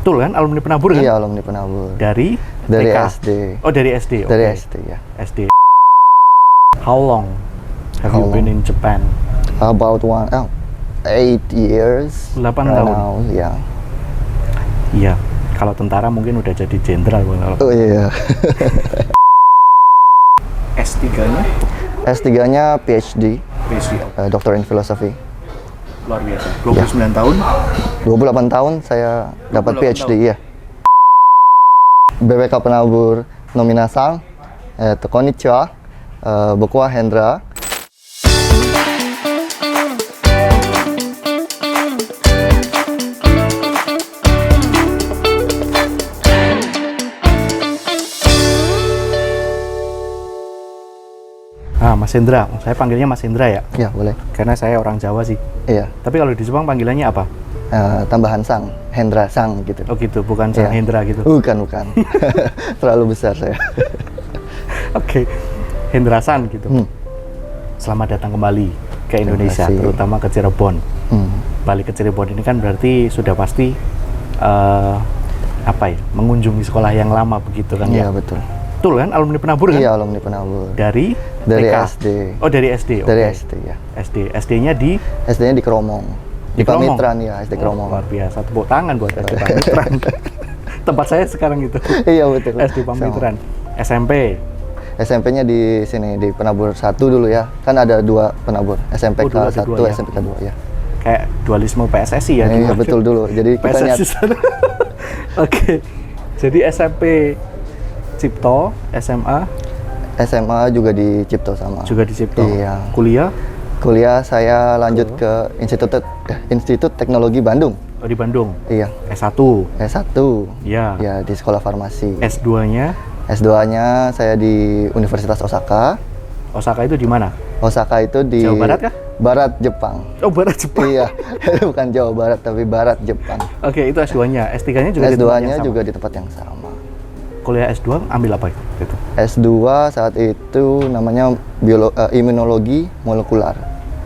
Betul kan? Alumni Penabur kan? Iya, alumni Penabur. Dari Dari TK? SD. Oh, dari SD. Dari Oke. SD ya. SD. How long have you How been long? in Japan? About 8 years. 8 right tahun. now, ya. Iya. Kalau tentara mungkin udah jadi jenderal. Oh iya. S3-nya? S3-nya PhD, PhD. Doctor in Philosophy. Luar biasa. 29 tahun. 28 tahun saya dapat 28 PhD ya. BPK Penabur nominasang, konnichiwa, boku wa Hendra. Mas Hendra, saya panggilnya Mas Hendra ya? Ya boleh. Karena saya orang Jawa sih. Iya. Tapi kalau di Jepang panggilannya apa? Tambahan sang, Hendra sang gitu. Oh gitu, bukan Sang Iya. Hendra gitu. Bukan. Terlalu besar saya. Oke, Hendra-san gitu. Selamat datang kembali ke Indonesia, kasih. terutama ke Cirebon. Hmm. Balik ke Cirebon ini kan berarti sudah pasti mengunjungi sekolah yang lama begitu kan Iya ya? betul. Betul kan? Alumni Penabur kan? Iya, alumni Penabur. Dari Dari TK? SD. Oh dari SD. Dari oke. SD ya. SD. SD-nya di SD-nya di Keromong. Di Keromong? Pamitran ya, SD Keromong. Luar biasa. Tepuk tangan buat SD Pamitran. Tempat saya sekarang itu. Iya betul. SD Pamitran. SMP. SMP-nya di sini di Penabur 1 dulu ya. Kan ada 2 Penabur, SMPK Oh, dulu ada 1, dua ya? SMPK 2 ya. Kayak dualisme PSSI ya. Iya dulu. betul dulu. Jadi kita PSSI sana. Oke. Jadi SMP Cipto, SMA SMA juga di Cipto sama. juga di Cipto. Iya. Kuliah Kuliah saya lanjut ke Institut Teknologi Bandung. di Bandung. Iya. S1. S1. Ya. Ya di Sekolah Farmasi. S2-nya S2-nya saya di Universitas Osaka. Osaka itu di mana? Osaka itu di Jawa Barat kah? Barat Jepang. Oh, Barat Jepang. Iya, bukan Jawa Barat tapi Barat Jepang. Oke, itu S2-nya. S3-nya juga di tempat S2-nya yang sama. juga di tempat yang sama. Kuliah S2 ambil apa itu? S2 saat itu namanya imunologi molekular.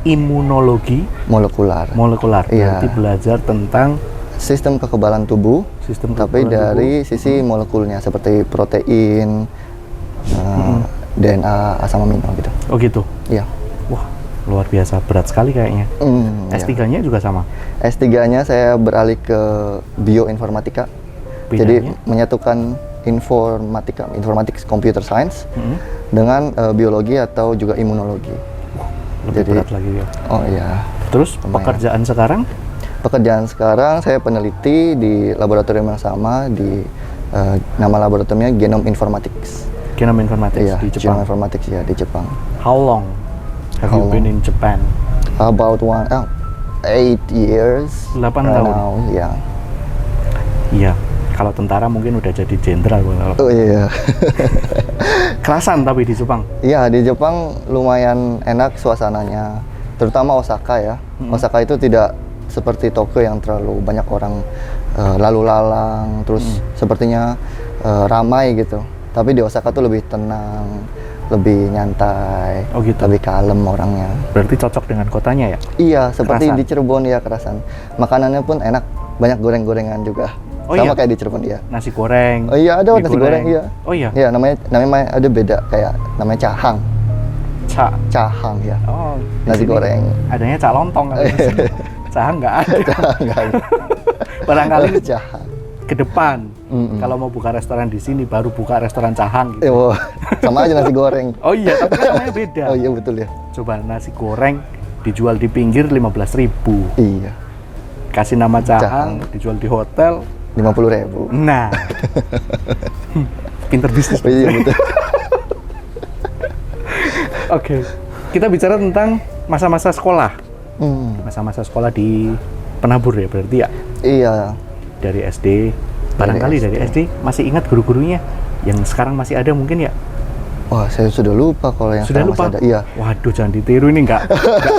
Imunologi Molekular. molekular. Iya. Berarti belajar tentang Sistem kekebalan tubuh, sistem tapi kekebalan dari tubuh. sisi molekulnya seperti protein, DNA, asam amino gitu. Oh gitu. Iya. Wah, luar biasa, berat sekali kayaknya. Iya. S3-nya juga sama. S3-nya saya beralih ke bioinformatika. Jadi Bedanya? menyatukan informatics computer science dengan biologi atau juga imunologi. Lebih Jadi- berat lagi ya. Oh iya. Terus Lumayan. pekerjaan sekarang? Pekerjaan sekarang saya peneliti di laboratorium yang sama di nama laboratoriumnya Genome Informatics. Genome Informatics Iya, di Genome Jepang. Informatics ya di Jepang. How long have you How been long? in Japan? About 8 years. 8 right tahun. now, ya. Iya. Kalau tentara mungkin udah jadi jenderal. Oh iya. Kerasan tapi di Jepang. Iya, di Jepang lumayan enak suasananya. Terutama Osaka ya. Osaka itu tidak seperti Tokyo yang terlalu banyak orang lalu lalang, terus sepertinya ramai gitu. Tapi di Osaka tuh lebih tenang, lebih nyantai, Oh gitu. lebih kalem orangnya. Berarti cocok dengan kotanya ya? Iya, seperti Kerasan. di Cirebon ya kerasan. Makanannya pun enak, banyak goreng-gorengan juga. Oh Sama iya? kayak di Cirebon ya. Nasi goreng. Oh iya, ada mie nasi goreng, iya. Oh iya. Iya, namanya ada beda kayak namanya cahang. Cahang ya. Oh. di Nasi sini goreng. Adanya cak lontong kalau di sini. Cahang nggak ada. Enggak ada. Barangkali Cahang. ke depan. Kalau mau buka restoran di sini baru buka restoran Cahang gitu. Wah, sama aja nasi goreng. Oh iya, tapi kan namanya beda. Oh iya betul ya. Coba nasi goreng dijual di pinggir 15.000. Iya, Kasih nama Cahang, Cahang. dijual di hotel. 50.000. Nah. Pinter bisnis. Oh iya betul. Oke. Kita bicara tentang masa-masa sekolah. Hmm, Masa-masa sekolah di Penabur ya berarti ya? iya. Dari SD. Barangkali dari SD masih ingat guru-gurunya yang sekarang masih ada mungkin ya? Wah, saya sudah lupa kalau yang Sudah sekarang lupa? masih ada. Iya. Waduh, jangan ditiru ini nggak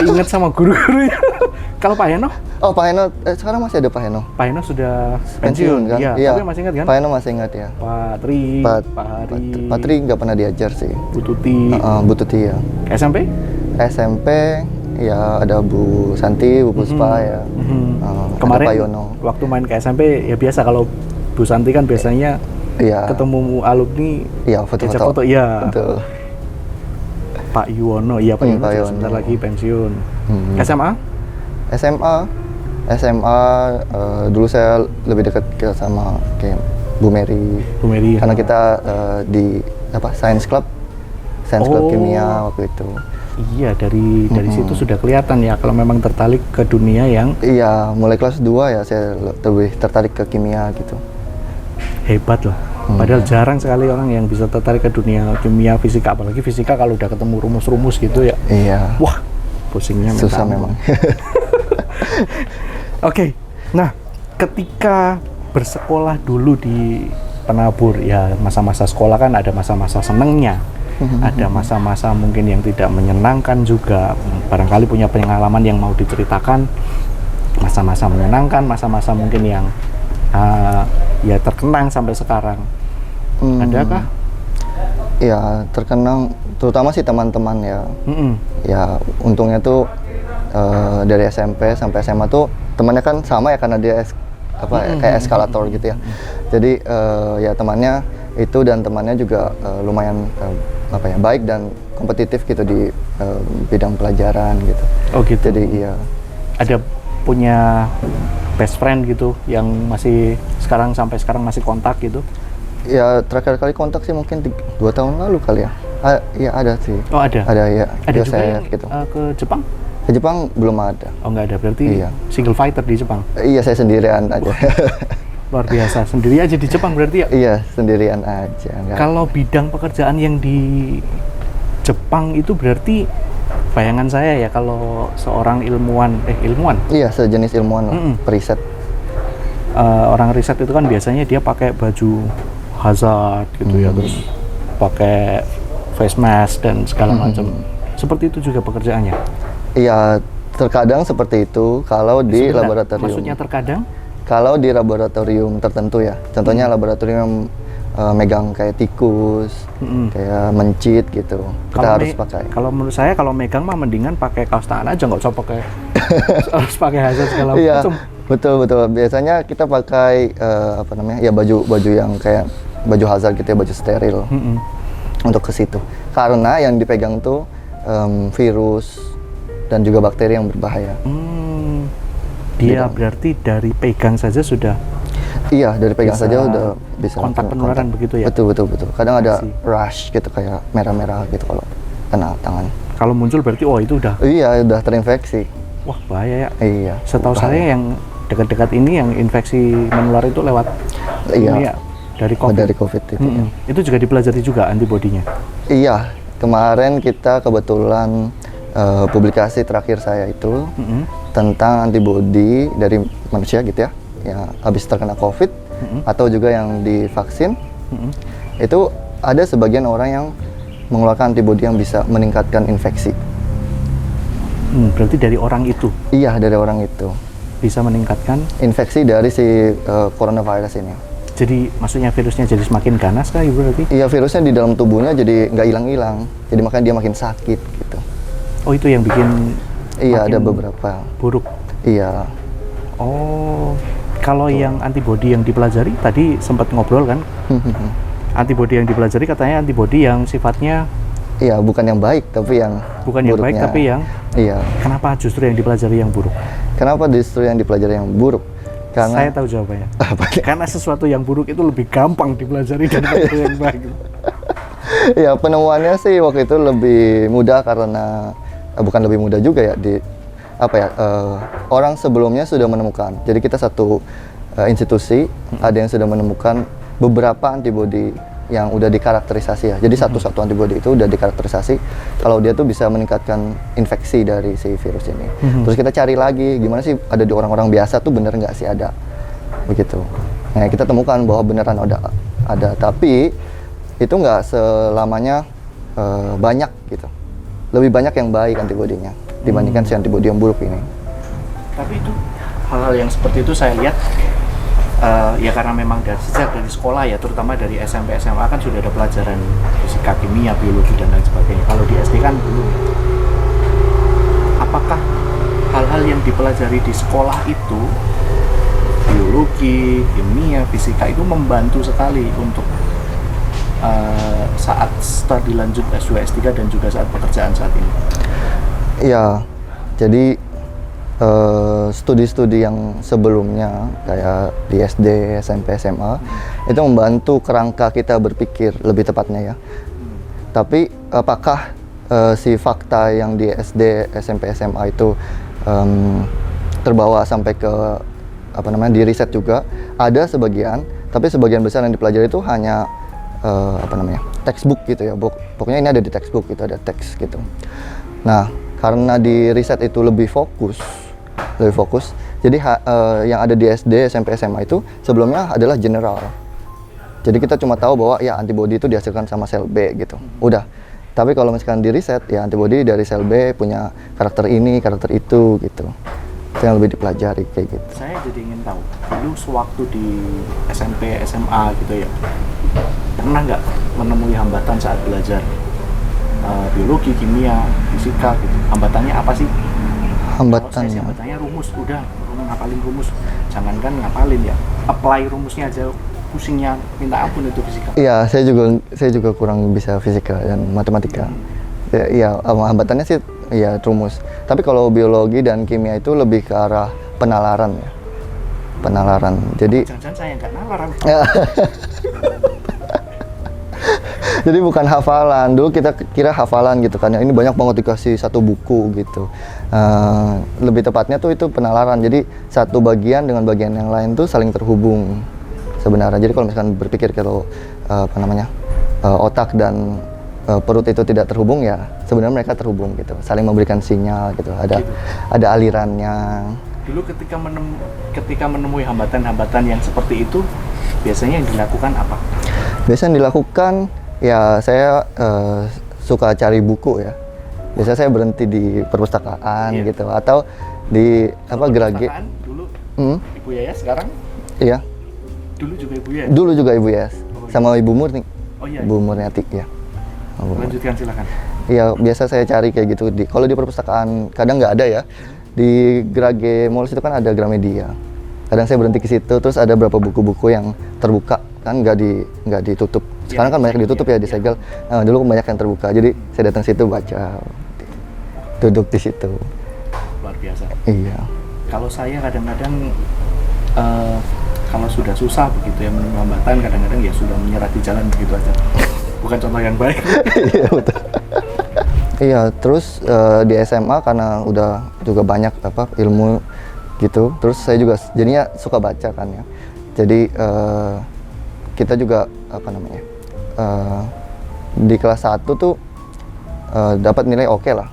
ingat sama guru-gurunya. Kalau Pak Heno? Oh, Pak Heno, sekarang masih ada Pak Heno. Pak Heno sudah pensiun kan? Iya, tapi masih ingat kan? Pak Heno masih ingat ya. Pak Tri, Pak Hari, Pak Tri nggak pernah diajar sih. Bu Tuti. Bu Tuti ya. SMP? SMP ya ada Bu Santi, Bu Puspa ya. Ada Pak Kemarin Yono. waktu main ke SMP ya biasa kalau Bu Santi kan biasanya Iya. ketemu alumni Iya, diajak foto-foto. foto, iya. Betul. Pak Yuwono, iya Pak Yuwono Pak juga Yuwono. sebentar lagi pensiun. Hmm. SMA? SMA dulu saya lebih dekat sama kayak Bu Mary. Bu Mary. Karena kita di Science Club Oh. kimia waktu itu. Iya, dari situ sudah kelihatan ya kalau memang tertarik ke dunia yang Iya, mulai kelas 2 ya saya lebih tertarik ke kimia gitu. hebat lah. Padahal jarang sekali orang yang bisa tertarik ke dunia kimia, fisika, apalagi fisika kalau udah ketemu rumus-rumus gitu ya. Iya. Wah, pusingnya minta Susah ampun. memang. Oke, nah ketika bersekolah dulu di Penabur, ya masa-masa sekolah kan ada masa-masa senengnya, ada masa-masa mungkin yang tidak menyenangkan juga. Barangkali punya pengalaman yang mau diceritakan, masa-masa menyenangkan, masa-masa mungkin yang ya terkenang sampai sekarang. Adakah? Ya, terkenang terutama sih teman-teman ya. Ya, untungnya tuh dari SMP sampai SMA tuh temannya kan sama ya karena dia kayak eskalator gitu ya. Jadi ya temannya itu dan temannya juga lumayan baik dan kompetitif gitu di bidang pelajaran gitu. Oh gitu. Jadi iya. Ada punya best friend gitu yang masih sampai sekarang masih kontak gitu? Ya terakhir kali kontak sih mungkin 2 tahun lalu kali ya. Iya ada sih. Oh ada? Ada ya. Ada juga saya yang gitu. ke Jepang? Ke Jepang belum ada. Oh nggak ada, berarti Iya. single fighter di Jepang? Iya saya sendirian aja. Luar biasa, sendiri aja di Jepang berarti ya? Iya sendirian aja. Kalau bidang pekerjaan yang di Jepang itu berarti bayangan saya ya kalau seorang ilmuwan. Iya sejenis ilmuwan lah, periset. Orang riset itu kan biasanya dia pakai baju hazard gitu ya, terus pakai face mask dan segala macam. Seperti itu juga pekerjaannya? Iya, terkadang seperti itu kalau di Sebentar, laboratorium. maksudnya terkadang? Kalau di laboratorium tertentu ya, contohnya laboratorium megang kayak tikus, kayak mencit gitu, kita harus pakai. Kalau menurut saya kalau megang mah mendingan pakai kaos tangan aja, nggak usah pakai harus pakai hazard segala Iya, macam. betul. Biasanya kita pakai ya baju yang kayak baju hazard gitu ya, baju steril untuk ke situ. Karena yang dipegang tuh virus dan juga bakteri yang berbahaya. Dia berarti dari pegang saja sudah. Iya, dari pegang saja udah bisa kontak penularan begitu ya? Betul. Kadang ada rash gitu kayak merah-merah gitu kalau kena tangan. Kalau muncul berarti itu udah. Iya, udah terinfeksi. Wah, bahaya ya. Iya. Setahu saya yang dekat-dekat ini yang infeksi menular itu lewat ini ya, dari COVID. Dari COVID itu. Ya. Itu juga dipelajari juga antibodinya. Iya, kemarin kita kebetulan publikasi terakhir saya itu tentang antibodi dari manusia gitu ya, yang habis terkena COVID atau juga yang divaksin. Itu ada sebagian orang yang mengeluarkan antibodi yang bisa meningkatkan infeksi. Berarti dari orang itu? Iya, dari orang itu. Bisa meningkatkan? Infeksi dari si coronavirus ini. Jadi maksudnya virusnya jadi semakin ganas kah Ibu berarti? Iya, virusnya di dalam tubuhnya jadi nggak hilang-hilang. Jadi makanya dia makin sakit gitu. Oh itu yang bikin Iya, ada beberapa. Buruk? Iya. Oh, kalau yang antibodi yang dipelajari, tadi sempat ngobrol kan? Antibodi yang dipelajari katanya antibodi yang sifatnya iya, bukan yang baik tapi yang bukan yang baik tapi yang iya. Kenapa justru yang dipelajari yang buruk? Kenapa justru yang dipelajari yang buruk? Karena saya tahu jawabannya. Karena sesuatu yang buruk itu lebih gampang dipelajari daripada yang baik. Ya, penemuannya sih waktu itu lebih mudah karena bukan lebih mudah juga ya, orang sebelumnya sudah menemukan. Jadi kita satu institusi ada yang sudah menemukan beberapa antibodi yang udah dikarakterisasi ya. Jadi satu antibodi itu udah dikarakterisasi kalau dia tuh bisa meningkatkan infeksi dari si virus ini. Terus kita cari lagi gimana sih ada di orang-orang biasa tuh bener nggak sih ada begitu. Nah kita temukan bahwa beneran ada, tapi itu nggak selamanya banyak gitu. Lebih banyak yang baik antibodinya dibandingkan si antibodi yang buruk ini. Tapi itu hal-hal yang seperti itu saya lihat ya karena memang sejak dari sekolah ya, terutama dari SMP SMA kan sudah ada pelajaran fisika, kimia, biologi dan lain sebagainya. Kalau di SD kan belum. Apakah hal-hal yang dipelajari di sekolah itu biologi, kimia, fisika itu membantu sekali untuk saat studi lanjut S2, S3 dan juga saat pekerjaan saat ini. Iya, jadi studi-studi yang sebelumnya kayak di SD, SMP, SMA itu membantu kerangka kita berpikir lebih tepatnya ya. Tapi apakah si fakta yang di SD, SMP, SMA itu terbawa sampai ke di riset juga? Ada sebagian, tapi sebagian besar yang dipelajari itu hanya textbook gitu ya. Pokoknya ini ada di textbook, itu ada teks gitu. Nah, karena di riset itu lebih fokus. Jadi yang ada di SD, SMP, SMA itu sebelumnya adalah general. Jadi kita cuma tahu bahwa ya antibodi itu dihasilkan sama sel B gitu. Udah. Tapi kalau misalkan di riset ya antibodi dari sel B punya karakter ini, karakter itu gitu. Itu yang lebih dipelajari kayak gitu. Saya jadi ingin tahu, dulu sewaktu di SMP, SMA gitu ya, pernah nggak menemui hambatan saat belajar biologi, kimia, fisika gitu? Hambatannya apa sih? Hambatannya. Hambatannya rumus, udah ngapalin rumus. Jangankan ngapalin ya, apply rumusnya aja pusingnya minta ampun itu fisika. Iya, saya juga kurang bisa fisika dan matematika. Iya, hambatannya sih ya rumus. Tapi kalau biologi dan kimia itu lebih ke arah penalaran ya. Penalaran. Jadi jangan-jangan saya nggak nalar. Jadi bukan hafalan. Dulu kita kira hafalan gitu kan. Ini banyak banget dikasih satu buku gitu. Lebih tepatnya tuh itu penalaran. Jadi satu bagian dengan bagian yang lain tuh saling terhubung sebenarnya. Jadi kalau misalkan berpikir kalau otak dan perut itu tidak terhubung ya sebenarnya mereka terhubung gitu. Saling memberikan sinyal gitu. Ada alirannya. Dulu ketika menemui hambatan-hambatan yang seperti itu, biasanya yang dilakukan apa? Biasanya yang dilakukan ya saya suka cari buku ya. Biasanya saya berhenti di perpustakaan gitu atau di Gerage. Dulu Ibu Yayas, sekarang? Iya. Dulu juga Ibu Yayas? Dulu juga Ibu Yayas. Sama Ibu Murni. Oh iya. Ibu Murniati ya. Lanjutkan silakan. Iya, biasa saya cari kayak gitu. Kalau di perpustakaan kadang nggak ada ya. Di Gerage Mall itu kan ada Gramedia. Kadang saya berhenti ke situ, terus ada beberapa buku-buku yang terbuka kan nggak ditutup. Sekarang kan banyak ditutup ya, disegel. Nah, dulu banyak yang terbuka. Jadi saya datang situ baca, duduk di situ. Luar biasa. Iya. Kalau saya kadang-kadang kalau sudah susah begitu ya menemui hambatan, kadang-kadang ya sudah menyerah di jalan begitu aja. Bukan contoh yang baik. Iya betul. Iya, terus di SMA karena udah juga banyak ilmu gitu. Terus saya juga jadinya suka baca kan ya. Jadi kita juga di kelas 1 tuh dapat nilai oke lah.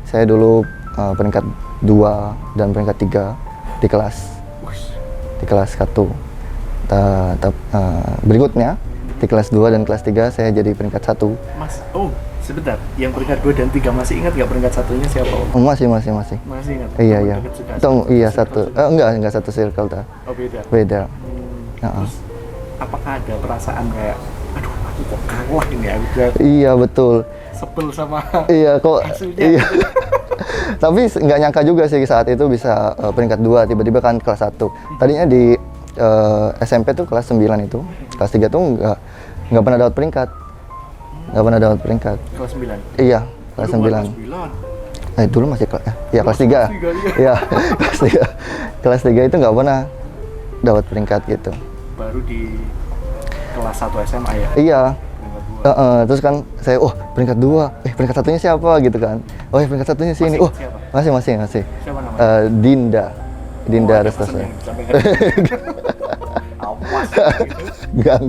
Saya dulu peringkat 2 dan peringkat 3 di kelas 1. Berikutnya di kelas 2 dan kelas 3 saya jadi peringkat 1. Mas, sebentar, yang peringkat 2 dan 3 masih ingat nggak peringkat satunya siapa? Masih. Masih ingat? Iya. Iya satu. Enggak satu circle dah. Oh beda. Beda. Terus apakah ada perasaan kayak, aduh aku kok kalah ini ya? Iya betul. Sebel sama iya kok. hasilnya. Iya. Tapi nggak nyangka juga sih saat itu bisa peringkat 2 tiba-tiba kan kelas 1. Tadinya di SMP tuh kelas 9 itu. Kelas 3 tuh nggak pernah dapat peringkat. Nggak pernah dapat peringkat. Kelas 9? Iya, kelas 9. Dulu masih kelas 3. Iya, kelas 3. Kelas 3 itu nggak pernah dapat peringkat gitu. Baru di kelas 1 SMA ya? Iya. Terus kan saya, peringkat 2. Peringkat satunya siapa gitu kan. Peringkat satunya sini. Masih. Siapa namanya? Dinda Restasa. Awas gitu. Enggak.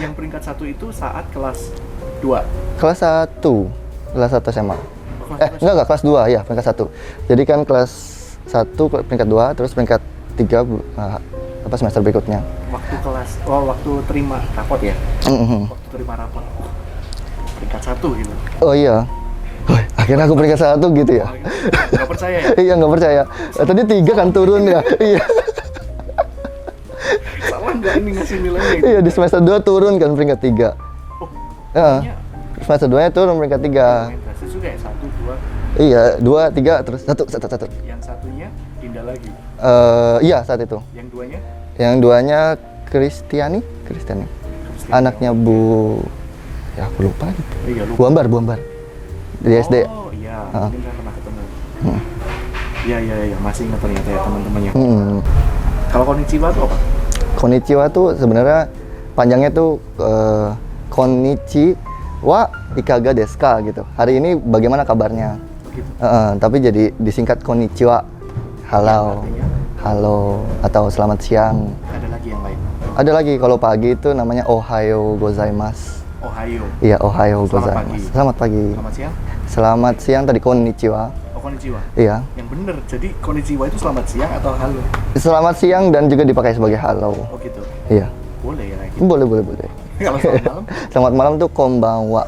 Yang peringkat 1 itu saat kelas 2? Kelas 1 SMA. Enggak, kelas 2 ya, peringkat 1. Jadi kan kelas 1 peringkat 2, terus peringkat 3 semester berikutnya. Waktu terima rapot ya? Waktu terima rapot, peringkat 1 gitu. Oh iya. Akhirnya aku peringkat 1 gitu ya? Nggak percaya ya? Iya, nggak percaya. Tadi 3 kan turun ya? Iya. Salah nggak ini ngasih nilainya? Iya, di semester 2 turun kan peringkat 3. Semester 2-nya turun peringkat 3. Drastis juga ya? 1, 2? Iya, 2, 3, terus 1. Yang satunya pindah lagi? Iya saat itu. Yang duanya? Yang duanya Kristiani. Anaknya Bu, ya aku lupa. Iya, lupa. Bu Ambar. Di SD. Oh iya, mungkin saya pernah ketemu. Iya, masih ingat ternyata ya teman-temannya. Kalau konnichiwa itu apa? Konnichiwa tuh sebenarnya panjangnya tuh konnichiwa ikaga desu ka gitu. Hari ini bagaimana kabarnya? Begitu. Tapi jadi disingkat konnichiwa. Halo. Artinya? Halo atau selamat siang. Ada lagi yang lain? Ada lagi kalau pagi itu namanya ohayo gozaimasu. Ohayo. Iya, ohayo Selamat gozaimasu. pagi. Selamat pagi. Selamat siang. Selamat siang tadi konnichiwa. Oh, konnichiwa. Iya. Yang bener, jadi konnichiwa itu selamat siang atau halo? Selamat siang dan juga dipakai sebagai halo. Oh gitu. Iya. Boleh ya kayak gitu. Boleh. Kalau selamat malam? Selamat malam tuh konbanwa.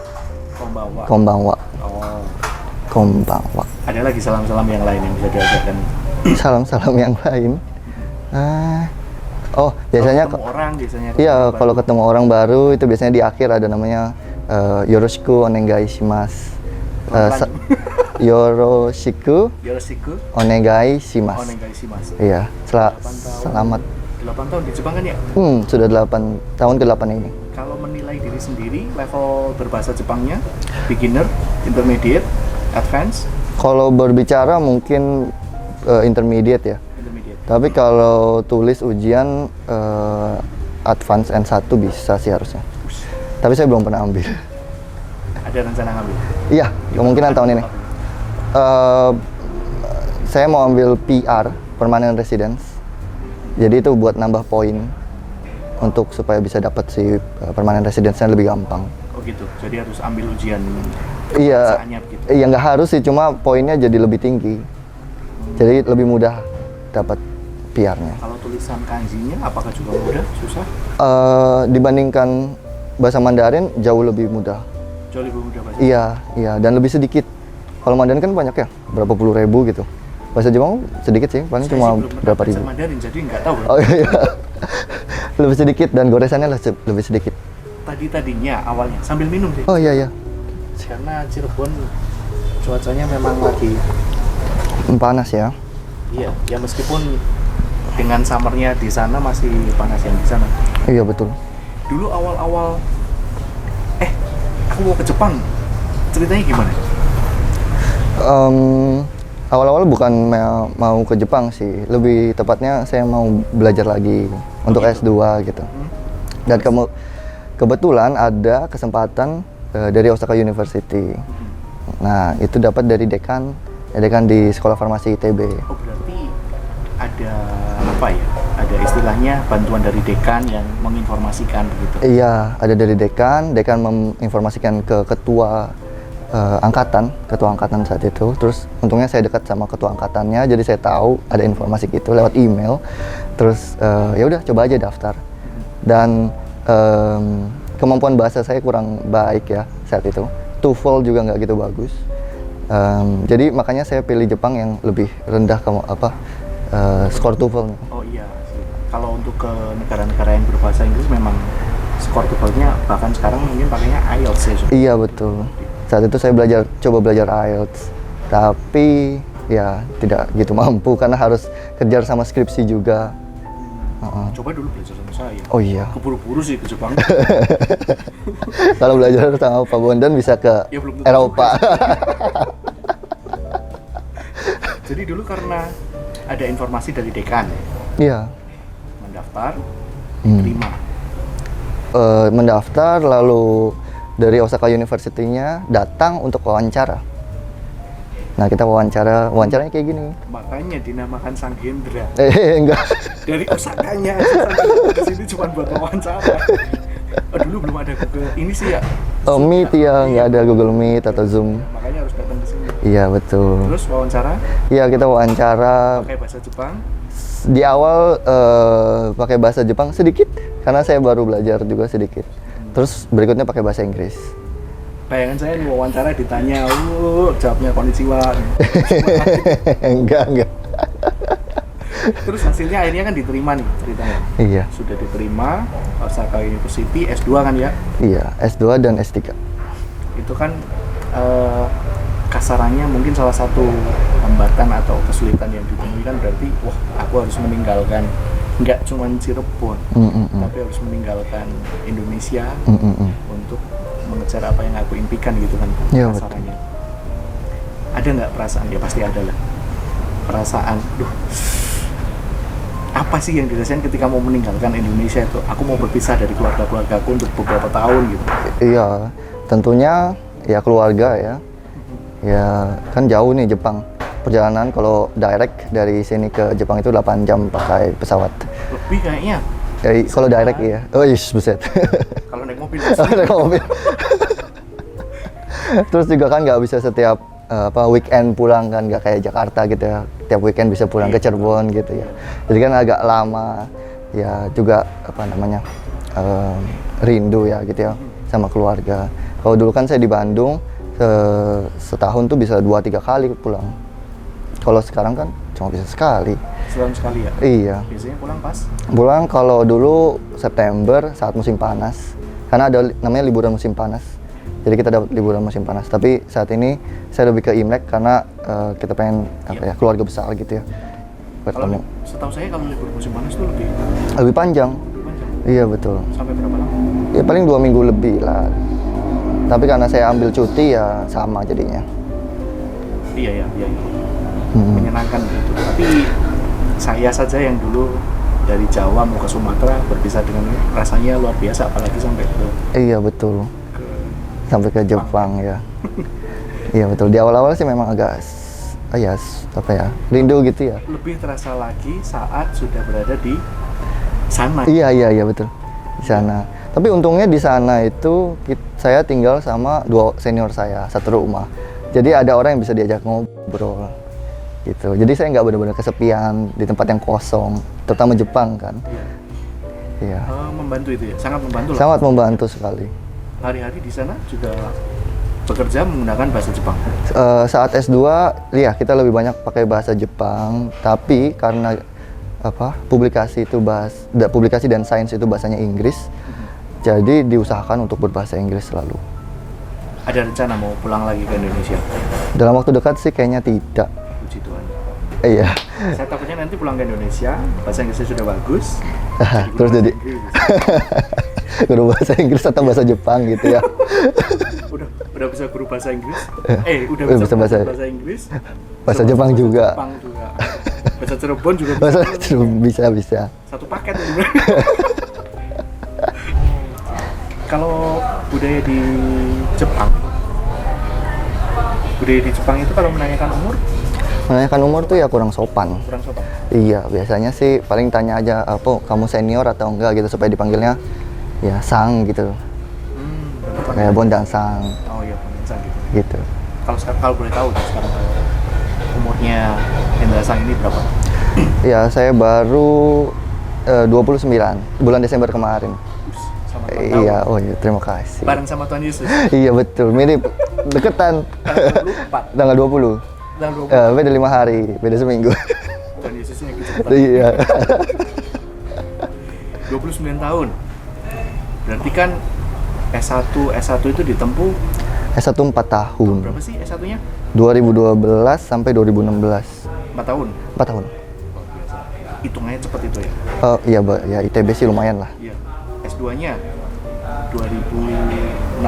Konbawa. Konbanwa. Oh. Konbanwa. Ada lagi salam-salam yang lain yang bisa diajarkan? Salam-salam yang lain. Biasanya Kalau ketemu orang biasanya. iya, kalau ketemu orang baru itu biasanya di akhir ada namanya yoroshiku onegai shimasu. Yoroshiku Yoroshiku onegai shimasu. onegai shimasu. Iya, 8 tahun. selamat. 8 tahun di Jepang kan ya? Sudah 8 tahun ke-8 ini. Kalau menilai diri sendiri, level berbahasa Jepangnya beginner, intermediate, advance, Kalau berbicara mungkin intermediate ya. intermediate. Tapi kalau tulis ujian advance N1 bisa sih harusnya. Tapi saya belum pernah ambil. Ada rencana ngambil? Iya, kemungkinan tahun ini. Saya mau ambil PR, permanent residence. Jadi itu buat nambah poin untuk supaya bisa dapat si permanent residence-nya lebih gampang. Oh gitu. Jadi harus ambil ujian Iya, kebahasaannya begitu. iya nggak harus sih, cuma poinnya jadi lebih tinggi. Jadi lebih mudah dapat PR-nya. Kalau tulisan kanjinya apakah juga mudah, susah? Dibandingkan bahasa Mandarin jauh lebih mudah. Jauh lebih mudah bahasa. Iya, dan lebih sedikit. Kalau Mandarin kan banyak ya, berapa puluh ribu gitu. Bahasa Jepang sedikit sih, paling Saya cuma sih belum pernah berapa baca ribu. Mandarin, jadi nggak tahu. Oh iya, lebih sedikit dan goresannya lebih sedikit. Tadinya awalnya sambil minum sih. Oh iya, Karena Cirebon cuacanya memang lagi panas ya. iya, ya meskipun dengan summernya di sana masih panas yang di sana. Iya betul. Dulu awal-awal aku mau ke Jepang. Ceritanya gimana? Awal-awal bukan mau ke Jepang sih, lebih tepatnya saya mau belajar lagi untuk gitu. S2 gitu. Dan kebetulan ada kesempatan dari Osaka University. Nah, itu dapat dari dekan di Sekolah Farmasi ITB. Oh berarti ada apa ya? Ada istilahnya bantuan dari dekan yang menginformasikan begitu. Iya, ada dari dekan menginformasikan ke ketua ketua angkatan saat itu. Terus untungnya saya dekat sama ketua angkatannya, jadi saya tahu ada informasi gitu lewat email. Terus ya udah coba aja daftar. Dan kemampuan bahasa saya kurang baik ya saat itu. TOEFL juga nggak gitu bagus. Jadi makanya saya pilih Jepang yang lebih rendah skor TOEFL-nya. Oh iya sih. Kalau untuk ke negara-negara yang berbahasa Inggris memang skor TOEFL-nya bahkan sekarang mungkin pakainya IELTS ya. Iya betul. Saat itu saya coba belajar IELTS, tapi ya tidak gitu mampu karena harus kejar sama skripsi juga. Coba dulu belajar sama saya. Oh iya. Keburu-buru sih ke Jepang. Kalau belajar sama Pak Bondan bisa ke Ya, belum tentu Eropa. Jadi dulu karena ada informasi dari dekan, Iya. mendaftar, diterima. Mendaftar lalu dari Osaka University-nya datang untuk wawancara. Nah kita wawancaranya kayak gini. Makanya dinamakan Sang Hendra. Enggak. Dari Osakanya aja ke sini cuma buat wawancara. Dulu belum ada Google ini sih ya. Meet ya, nggak ada Google Meet atau Zoom. Makanya harus datang ke sini. Iya betul. Terus wawancara Iya kita wawancara. pakai bahasa Jepang. Di awal pakai bahasa Jepang sedikit karena saya baru belajar juga sedikit. Terus berikutnya pakai bahasa Inggris. Bayangan saya nih wawancara ditanya, jawabnya konnichiwa. Enggak. Terus hasilnya akhirnya kan diterima nih ceritanya. Iya. Sudah diterima Osaka University S2 kan ya? Iya, S2 dan S3. Itu kan kasarannya mungkin salah satu hambatan atau kesulitan yang ditemui kan berarti wah aku harus meninggalkan nggak cuma Cirebon tapi harus meninggalkan Indonesia untuk mengejar apa yang aku impikan gitu kan Ya, kasarannya. Ada nggak perasaan? Ya pasti ada lah perasaan apa sih yang dirasain ketika mau meninggalkan Indonesia itu? Aku mau berpisah dari keluarga-keluargaku untuk beberapa tahun gitu. Iya, tentunya ya keluarga ya. Ya kan jauh nih Jepang. Perjalanan kalau direct dari sini ke Jepang itu 8 jam pakai pesawat. Lebih kayaknya. Kalau direct iya. Oh yes, buset. Kalau naik mobil. Naik mobil. Terus juga kan nggak bisa setiap weekend pulang kan, nggak kayak Jakarta gitu ya. Tiap weekend bisa pulang ke Cirebon gitu ya. Jadi kan agak lama. Ya juga rindu ya gitu ya sama keluarga. Kalau dulu kan saya di Bandung setahun tuh bisa 2-3 kali pulang. Kalau sekarang kan cuma bisa sekali. Setahun sekali ya? Iya. Biasanya pulang pas? Pulang kalau dulu September saat musim panas. Karena ada namanya liburan musim panas. Jadi kita dapat liburan musim panas. Tapi saat ini saya lebih ke Imlek karena kita pengen keluarga besar gitu ya. Kalau setahu saya kalau libur musim panas tuh lebih panjang. panjang. Iya betul. Sampai berapa lama? Ya paling 2 minggu lebih lah. Tapi karena saya ambil cuti ya sama jadinya. Iya. Menyenangkan gitu. Tapi saya saja yang dulu dari Jawa mau ke Sumatera berpisah dengan ini rasanya luar biasa, apalagi sampai ke Iya betul. Sampai ke Jepang ya. Iya betul. Di awal-awal sih memang agak rindu gitu ya. lebih terasa lagi saat sudah berada di sana. Iya betul. Di sana. Tapi untungnya di sana itu saya tinggal sama 2 senior saya satu rumah. Jadi ada orang yang bisa diajak ngobrol gitu. Jadi saya nggak benar-benar kesepian di tempat yang kosong, terutama Jepang kan. Iya. Membantu itu ya, sangat membantu lah. Sangat membantu sekali. Hari-hari di sana juga bekerja menggunakan bahasa Jepang. Saat S2, ya kita lebih banyak pakai bahasa Jepang. Tapi karena publikasi dan sains itu bahasanya Inggris, jadi diusahakan untuk berbahasa Inggris selalu. Ada rencana mau pulang lagi ke Indonesia? Dalam waktu dekat sih kayaknya tidak. Puji Tuhan. Iya. Saya takutnya nanti pulang ke Indonesia, bahasa Inggrisnya sudah bagus. Terus jadi guru bahasa Inggris atau bahasa Jepang gitu ya. udah bisa guru bahasa Inggris. Udah bisa bahasa Inggris. Bahasa Jepang juga. Bahasa Cirebon juga bisa. Satu paket ini. Kalau budaya di Jepang itu kalau menanyakan umur tuh ya kurang sopan. Iya, biasanya sih paling tanya aja kamu senior atau enggak gitu supaya dipanggilnya ya sang gitu. Kayak Bondang sang. Oh iya, Bondang sang gitu. Kalau boleh tahu sekarang umurnya Hendra Sang ini berapa? Ya, saya baru 29 bulan Desember kemarin. Iya, oh iya, terima kasih. Bareng sama Tuhan Yesus. Iya betul, mirip, deketan. Tanggal 20. Beda 5 hari, beda seminggu. Tuhan Yesusnya gitu. Iya. 29 tahun. Berarti kan S1 itu ditempuh S1 4 tahun. Berapa sih S1-nya? 2012 sampai 2016. 4 tahun? 4 tahun. Oh, biasa. Hitungannya cepet itu ya? Iya, ya ITB sih lumayan lah. Iya. S2-nya 2016?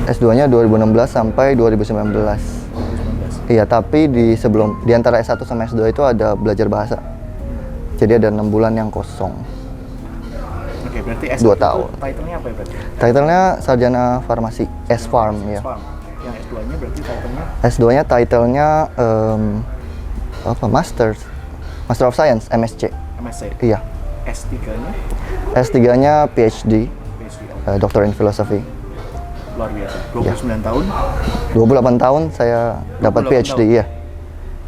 S2-nya 2016 sampai 2019. Iya, tapi di antara S1 sama S2 itu ada belajar bahasa. Jadi ada 6 bulan yang kosong. Oke, berarti S2 2 tahun. Title-nya apa ya berarti? Title-nya Sarjana Farmasi, S-Farm ya. Yang S2-nya berarti title-nya? S2-nya title-nya Master of Science, MSc. MSc? Iya. S3-nya? S3-nya PhD, Doctor in Philosophy. Luar biasa. 29 tahun? 28 tahun saya dapat PhD, iya.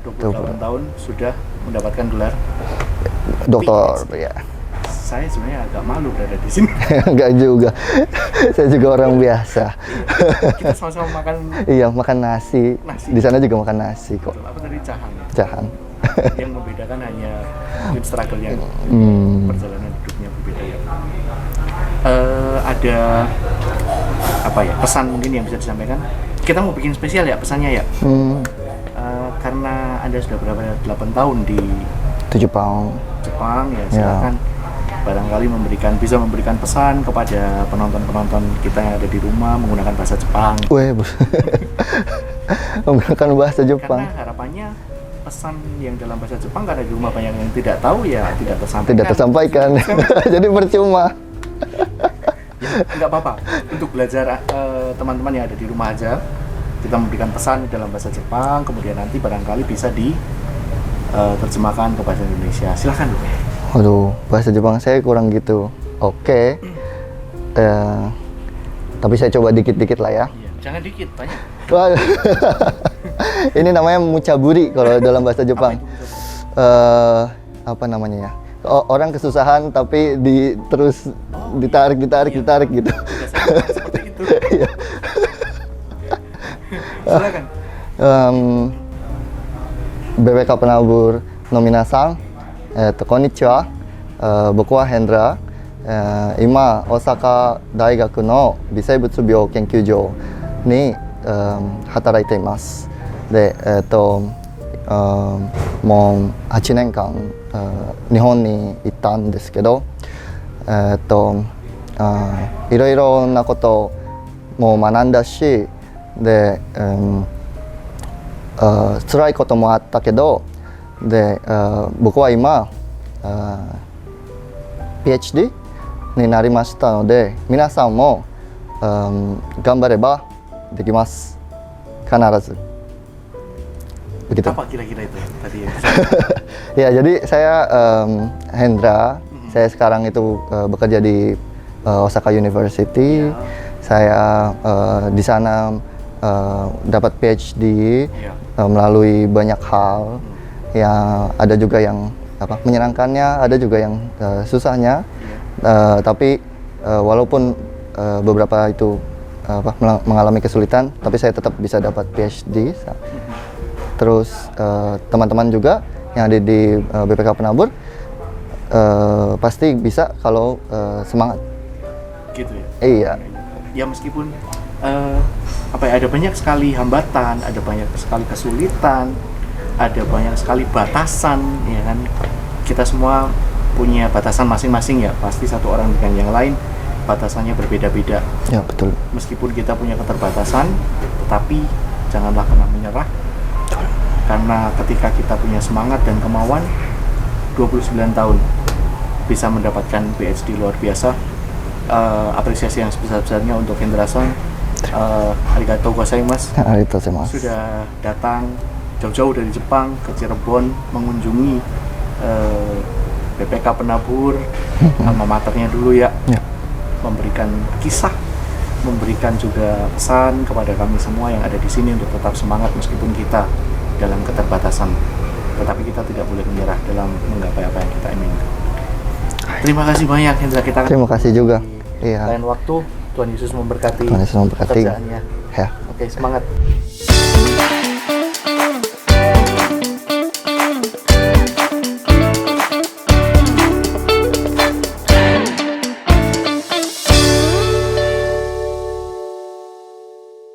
28 tahun sudah mendapatkan gelar doktor, ya. Saya sebenarnya agak malu berada di sini. Enggak juga. Saya juga orang biasa. Kita sama-sama makan. Iya, makan nasi. Di sana juga makan nasi kok. Apa tadi Cahan? Cahan. Yang membedakan hanya struggle-nya. Perjalanan hidupnya berbeda ya. Ada apa ya pesan mungkin yang bisa disampaikan kita mau bikin spesial ya pesannya ya. Karena Anda sudah berapa 8 tahun di 7 pound. Jepang ya, silakan barangkali bisa memberikan pesan kepada penonton-penonton kita yang ada di rumah menggunakan bahasa Jepang. Weh, menggunakan bahasa Jepang. Karena harapannya pesan yang dalam bahasa Jepang karena di rumah banyak yang tidak tahu ya tidak tersampaikan. Tidak tersampaikan. Jadi percuma. Ya, nggak apa-apa. Untuk belajar teman-teman yang ada di rumah aja, kita memberikan pesan dalam bahasa Jepang, kemudian nanti barangkali bisa terjemahkan ke bahasa Indonesia. Silahkan dulu. Waduh, bahasa Jepang saya kurang gitu. Oke. Tapi saya coba dikit-dikit lah ya. Iya, jangan dikit, banyak. Wah, ini namanya mucaburi kalau dalam bahasa Jepang. Apa namanya ya? Orang kesusahan tapi terus ditarik gitu. Juga sama, seperti itu. Iya. Silakan. BPK Penabur no minasan, konnichiwa. Boku wa Hendra. Ima Osaka Daigaku no Biseibutsu Byou Kenkyūjō ni 働いています。で、もう8年間、日本に行ったんですけど、いろいろなことも学んだし、で、辛いこともあったけど、で、僕は今、PhD になりましたので、皆さんも、頑張ればできます。必ず。Begitu. Apa kira-kira itu tadi yang Ya, jadi saya Hendra. Saya sekarang itu bekerja di Osaka University. Saya di sana dapat PhD melalui banyak hal. Yang ada juga yang menyenangkannya, ada juga yang susahnya. Tapi walaupun beberapa itu mengalami kesulitan, tapi saya tetap bisa dapat PhD. Terus teman-teman juga yang ada di BPK Penabur pasti bisa kalau semangat. Gitu ya? Iya. Ya meskipun ada banyak sekali hambatan, ada banyak sekali kesulitan, ada banyak sekali batasan, ya kan? Kita semua punya batasan masing-masing ya. Pasti satu orang dengan yang lain batasannya berbeda-beda. Ya, betul. Meskipun kita punya keterbatasan, tetapi janganlah pernah menyerah. Karena ketika kita punya semangat dan kemauan, 29 tahun bisa mendapatkan PhD luar biasa. Apresiasi yang sebesar-besarnya untuk Hendra-san. Arigatou gozaimasu. Arigatou gozaimasu. Sudah datang jauh-jauh dari Jepang ke Cirebon mengunjungi BPK Penabur, alma maternya dulu ya. Memberikan kisah, memberikan juga pesan kepada kami semua yang ada di sini untuk tetap semangat meskipun kita dalam keterbatasan, tetapi kita tidak boleh menyerah dalam menggapai apa yang kita inginkan. Terima kasih banyak Hendra, kita terima kasih juga. Iya. Lain waktu Tuhan Yesus memberkati pekerjaannya. Ya. Oke, semangat.